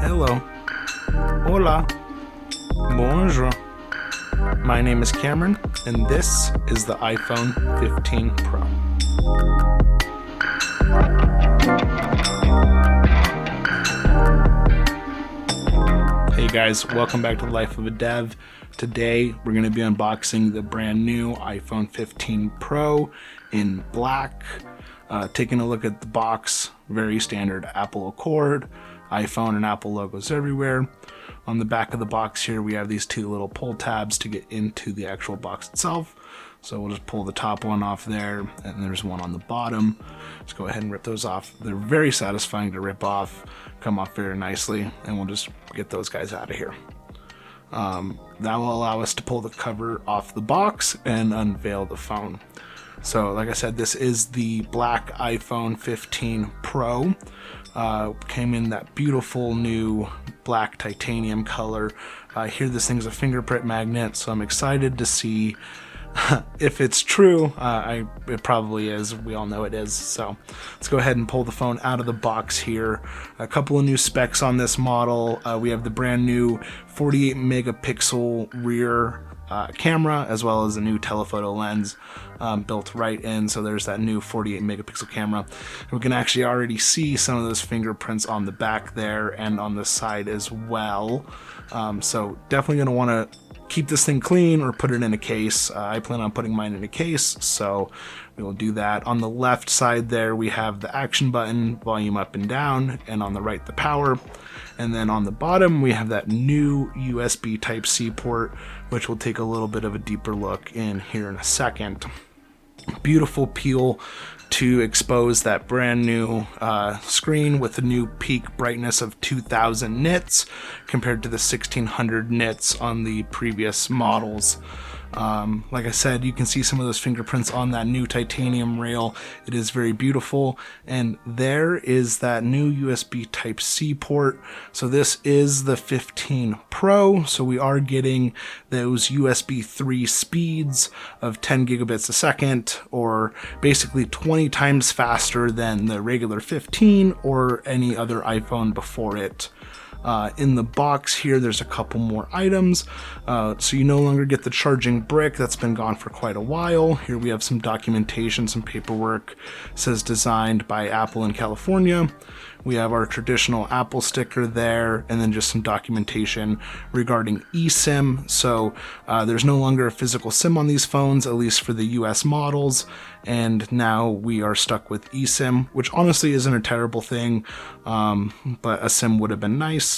Hello. Hola. Bonjour. My name is Cameron, and this is the iPhone 15 Pro. Hey guys, welcome back to the Life of a Dev. Today we're going to be unboxing the brand new iPhone 15 Pro in black. Taking a look at the box, very standard Apple Accord, iPhone and Apple logos everywhere. On the back of the box here we have these two little pull tabs to get into the actual box itself. So we'll just pull the top one off there, and there's one on the bottom. Let's go ahead and rip those off. They're very satisfying to rip off, come off very nicely, and we'll just get those guys out of here. That will allow us to pull the cover off the box and unveil the phone. So like I said, this is the black iPhone 15 Pro. Came in that beautiful new black titanium color. I hear this thing's a fingerprint magnet, so I'm excited to see if it's true. It probably is. We all know it is. So let's go ahead and pull the phone out of the box here. A couple of new specs on this model. We have the brand new 48 megapixel rear camera, as well as a new telephoto lens built right in. So there's that new 48 megapixel camera. And we can actually already see some of those fingerprints on the back there and on the side as well. So definitely going to want to keep this thing clean or put it in a case. I plan on putting mine in a case, so we will do that. On the left side there we have the action button, volume up and down, and on the right the power. And then on the bottom we have that new USB Type-C port, which we'll take a little bit of a deeper look in here in a second. Beautiful peel to expose that brand new screen with a new peak brightness of 2000 nits compared to the 1600 nits on the previous models. Like I said, you can see some of those fingerprints on that new titanium rail. It is very beautiful. And there is that new USB Type-C port. So this is the 15 Pro. So we are getting those USB 3 speeds of 10 gigabits a second, or basically 20 times faster than the regular 15 or any other iPhone before it. In the box here, there's a couple more items. So you no longer get the charging brick that's been gone for quite a while. Here we have some documentation, some paperwork. It says designed by Apple in California. We have our traditional Apple sticker there, and then just some documentation regarding eSIM. So there's no longer a physical SIM on these phones, at least for the US models. And now we are stuck with eSIM, which honestly isn't a terrible thing, but a SIM would have been nice.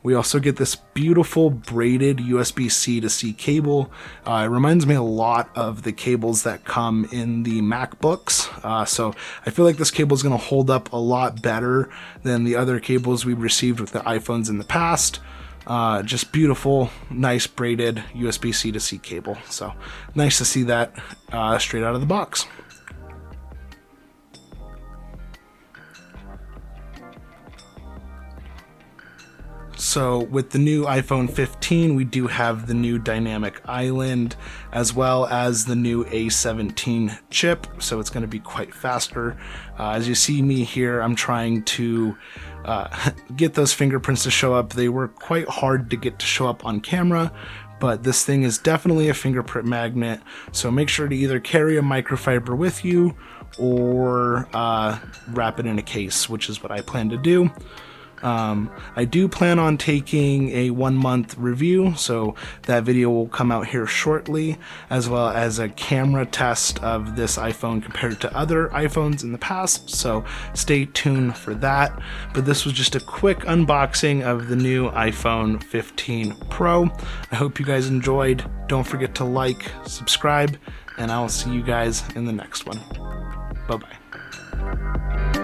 We also get this beautiful braided USB-C to C cable. It reminds me a lot of the cables that come in the MacBooks. So I feel like this cable is going to hold up a lot better than the other cables we've received with the iPhones in the past. Just beautiful, nice braided USB-C to C cable. So nice to see that straight out of the box. So with the new iPhone 15, we do have the new dynamic island, as well as the new A17 chip, so it's going to be quite faster. As you see me here, I'm trying to get those fingerprints to show up. They were quite hard to get to show up on camera, but this thing is definitely a fingerprint magnet, so make sure to either carry a microfiber with you or wrap it in a case, which is what I plan to do. I do plan on taking a 1-month review, so that video will come out here shortly, as well as a camera test of this iPhone compared to other iPhones in the past, so stay tuned for that. But this was just a quick unboxing of the new iPhone 15 Pro. I hope you guys enjoyed. Don't forget to like, subscribe, and I will see you guys in the next one. Bye-bye.